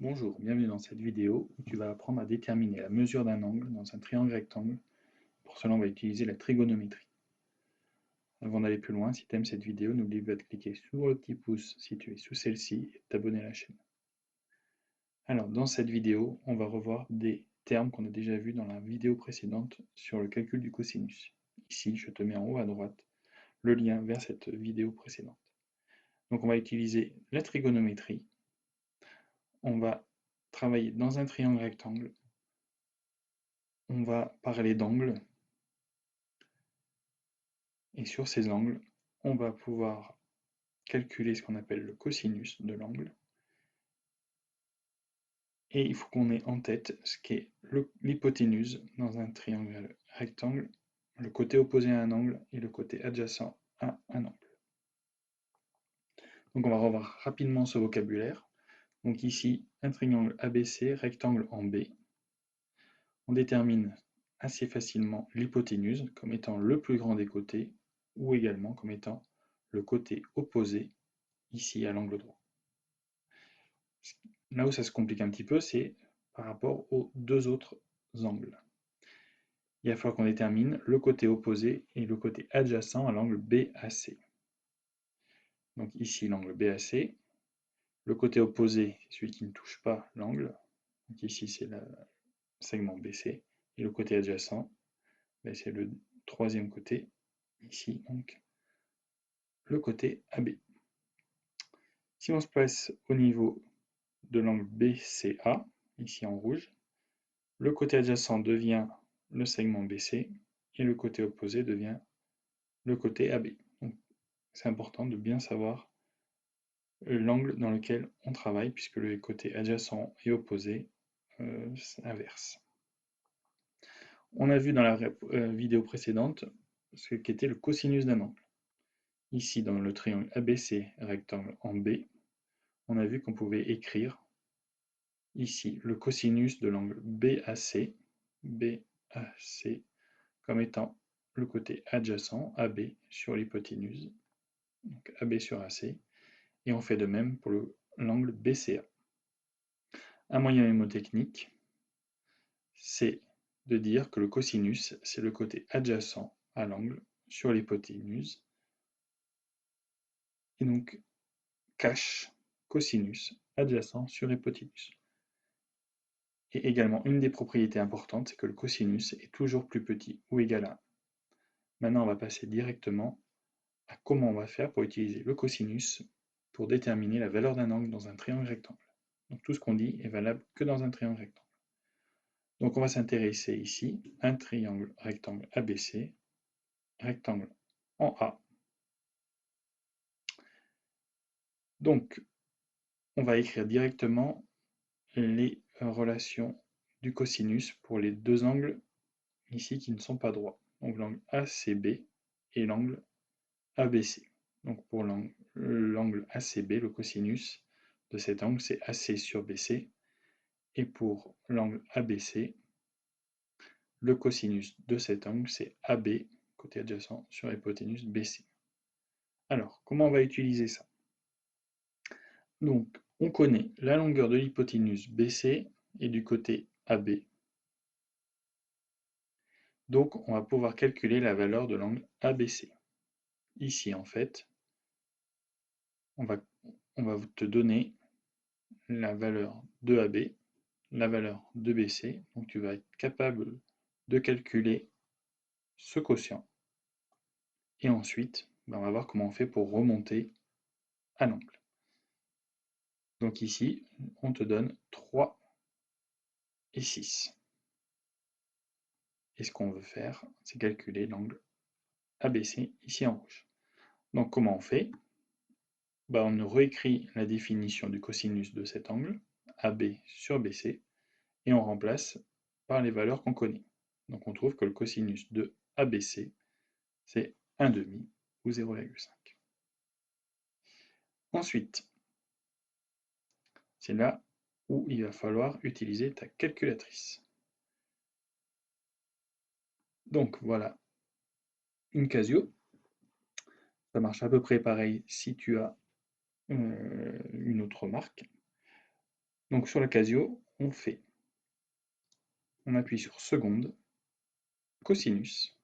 Bonjour, bienvenue dans cette vidéo où tu vas apprendre à déterminer la mesure d'un angle dans un triangle rectangle. Pour cela, on va utiliser la trigonométrie. Avant d'aller plus loin, si tu aimes cette vidéo, n'oublie pas de cliquer sur le petit pouce situé sous celle-ci et de t'abonner à la chaîne. Alors, dans cette vidéo, on va revoir des termes qu'on a déjà vus dans la vidéo précédente sur le calcul du cosinus. Ici, je te mets en haut à droite le lien vers cette vidéo précédente. Donc, on va utiliser la trigonométrie. On va travailler dans un triangle rectangle. On va parler d'angles. Et sur ces angles, on va pouvoir calculer ce qu'on appelle le cosinus de l'angle. Et il faut qu'on ait en tête ce qu'est l'hypoténuse dans un triangle rectangle, le côté opposé à un angle et le côté adjacent à un angle. Donc on va revoir rapidement ce vocabulaire. Donc ici, un triangle ABC, rectangle en B. On détermine assez facilement l'hypoténuse comme étant le plus grand des côtés ou également comme étant le côté opposé ici à l'angle droit. Là où ça se complique un petit peu, c'est par rapport aux deux autres angles. Il va falloir qu'on détermine le côté opposé et le côté adjacent à l'angle BAC. Donc ici l'angle BAC, le côté opposé, c'est celui qui ne touche pas l'angle. Donc ici c'est le segment BC. Et le côté adjacent, ben, c'est le troisième côté, ici donc le côté AB. Si on se place au niveau de l'angle BCA, ici en rouge, le côté adjacent devient le segment BC et le côté opposé devient le côté AB. C'est important de bien savoir l'angle dans lequel on travaille puisque le côté adjacent et opposé s'inversent. On a vu dans la vidéo précédente ce qu'était le cosinus d'un angle. Ici dans le triangle ABC rectangle en B, on a vu qu'on pouvait écrire ici le cosinus de l'angle BAC comme étant le côté adjacent AB sur l'hypoténuse, donc AB sur AC, et on fait de même pour l'angle BCA. Un moyen mnémotechnique, c'est de dire que le cosinus, c'est le côté adjacent à l'angle sur l'hypoténuse, et donc cache cosinus adjacent sur hypoténuse. Et également, une des propriétés importantes, c'est que le cosinus est toujours plus petit ou égal à 1. Maintenant, on va passer directement à comment on va faire pour utiliser le cosinus pour déterminer la valeur d'un angle dans un triangle rectangle. Donc tout ce qu'on dit est valable que dans un triangle rectangle. Donc on va s'intéresser ici à un triangle rectangle ABC, rectangle en A. Donc on va écrire directement les relations du cosinus pour les deux angles ici qui ne sont pas droits. Donc l'angle ACB et l'angle ABC. Donc pour l'angle ACB, le cosinus de cet angle, c'est AC sur BC. Et pour l'angle ABC, le cosinus de cet angle, c'est AB, côté adjacent, sur hypoténuse BC. Alors, comment on va utiliser ça? Donc, on connaît la longueur de l'hypoténuse BC et du côté AB. Donc, on va pouvoir calculer la valeur de l'angle ABC. Ici, en fait, on va te donner la valeur de AB, la valeur de BC. Donc, tu vas être capable de calculer ce quotient. Et ensuite, on va voir comment on fait pour remonter à l'angle. Donc ici, on te donne 3 et 6. Et ce qu'on veut faire, c'est calculer l'angle ABC ici en rouge. Donc comment on fait? On réécrit la définition du cosinus de cet angle, AB sur BC, et on remplace par les valeurs qu'on connaît. Donc on trouve que le cosinus de ABC, c'est 1,5 ou 0,5. Ensuite, c'est là où il va falloir utiliser ta calculatrice. Donc voilà une Casio. Ça marche à peu près pareil si tu as une autre marque. Donc sur la Casio, on appuie sur seconde, cosinus,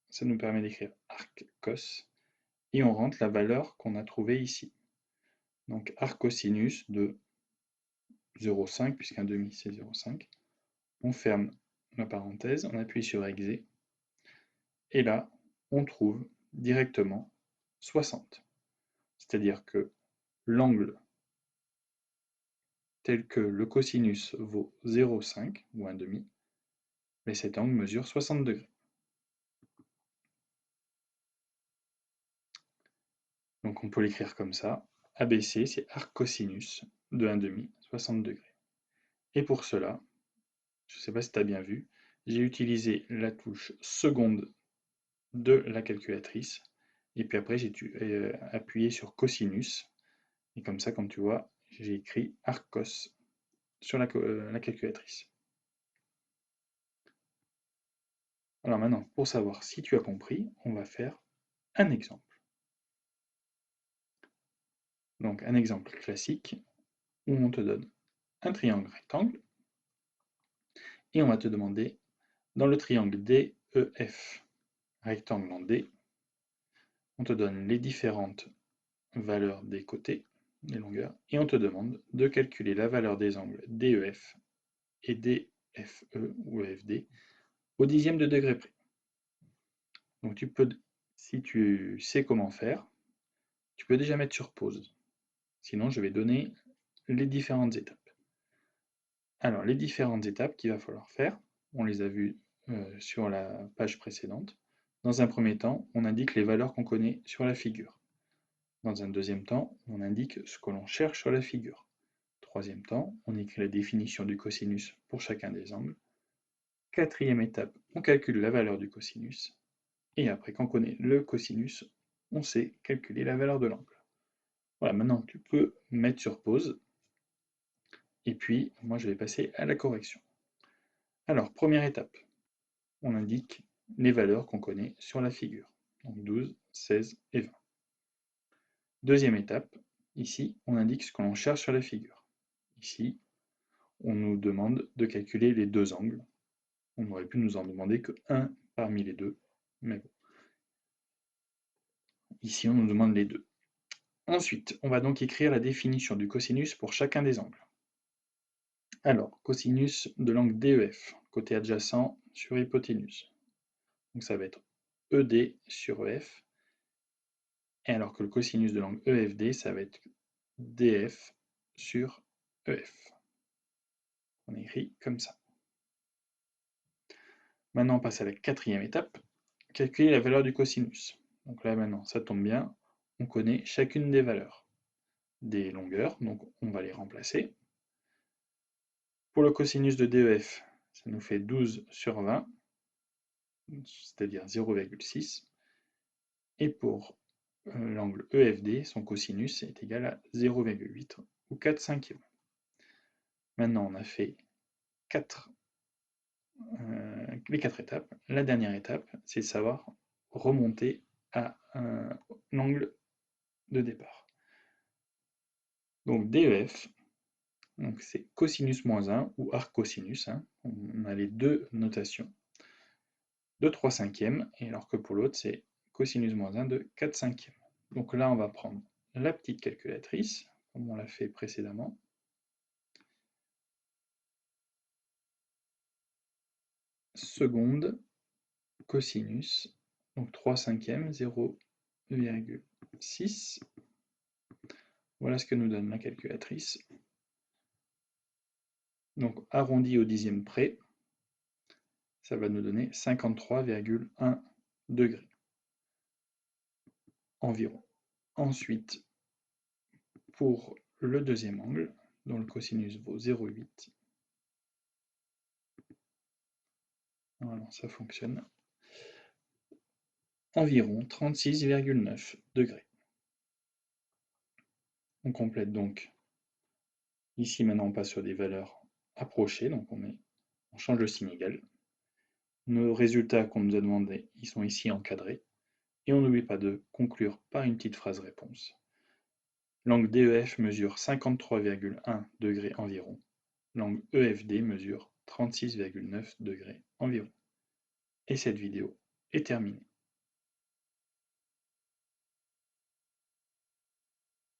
ça nous permet d'écrire arc cos, et on rentre la valeur qu'on a trouvée ici. Donc arc cosinus de 0,5, puisqu'un demi c'est 0,5. On ferme la parenthèse, on appuie sur exe, et là, on trouve directement 60. C'est-à-dire que l'angle tel que le cosinus vaut 0,5 ou 1 demi, mais cet angle mesure 60 degrés. Donc on peut l'écrire comme ça. ABC, c'est arc cosinus de 1 demi, 60 degrés. Et pour cela, je ne sais pas si tu as bien vu, j'ai utilisé la touche seconde de la calculatrice. Et puis après, j'ai appuyé sur cosinus. Et comme ça, comme tu vois, j'ai écrit arc cos sur la calculatrice. Alors maintenant, pour savoir si tu as compris, on va faire un exemple. Donc un exemple classique où on te donne un triangle rectangle et on va te demander dans le triangle DEF, rectangle en D, on te donne les différentes valeurs des côtés, des longueurs, et on te demande de calculer la valeur des angles DEF et DFE ou EFD au dixième de degré près. Donc tu peux, si tu sais comment faire, tu peux déjà mettre sur pause. Sinon, je vais donner les différentes étapes. Alors, les différentes étapes qu'il va falloir faire, on les a vues sur la page précédente. Dans un premier temps, on indique les valeurs qu'on connaît sur la figure. Dans un deuxième temps, on indique ce que l'on cherche sur la figure. Troisième temps, on écrit la définition du cosinus pour chacun des angles. Quatrième étape, on calcule la valeur du cosinus. Et après qu'on connaît le cosinus, on sait calculer la valeur de l'angle. Voilà, maintenant tu peux mettre sur pause. Et puis, moi je vais passer à la correction. Alors, première étape, on indique les valeurs qu'on connaît sur la figure. Donc 12, 16 et 20. Deuxième étape, ici, on indique ce que l'on cherche sur la figure. Ici, on nous demande de calculer les deux angles. On aurait pu nous en demander que un parmi les deux, mais bon. Ici, on nous demande les deux. Ensuite, on va donc écrire la définition du cosinus pour chacun des angles. Alors, cosinus de l'angle DEF, côté adjacent sur hypoténuse. Donc ça va être ED sur EF. Et alors que le cosinus de l'angle EFD, ça va être DF sur EF. On écrit comme ça. Maintenant, on passe à la quatrième étape, calculer la valeur du cosinus. Donc là, maintenant, ça tombe bien, on connaît chacune des valeurs des longueurs, donc on va les remplacer. Pour le cosinus de DEF, ça nous fait 12 sur 20, c'est-à-dire 0,6. Et pour l'angle EFD, son cosinus est égal à 0,8 ou 4 cinquièmes. Maintenant, on a fait les 4 étapes. La dernière étape, c'est de savoir remonter à l'angle de départ. Donc DEF, c'est cosinus moins 1 ou arc cosinus. On a les deux notations de 3 cinquièmes, et alors que pour l'autre, c'est cosinus moins 1 de 4 cinquièmes. Donc là, on va prendre la petite calculatrice, comme on l'a fait précédemment. Seconde, cosinus, donc 3 cinquièmes, 0,6. Voilà ce que nous donne la calculatrice. Donc arrondi au dixième près, ça va nous donner 53,1 degrés environ. Ensuite, pour le deuxième angle, dont le cosinus vaut 0,8, voilà, ça fonctionne, environ 36,9 degrés. On complète donc. Ici, maintenant, on passe sur des valeurs approchées, donc on change le signe égal. Nos résultats qu'on nous a demandés, ils sont ici encadrés. Et on n'oublie pas de conclure par une petite phrase réponse. L'angle DEF mesure 53,1 degrés environ. L'angle EFD mesure 36,9 degrés environ. Et cette vidéo est terminée.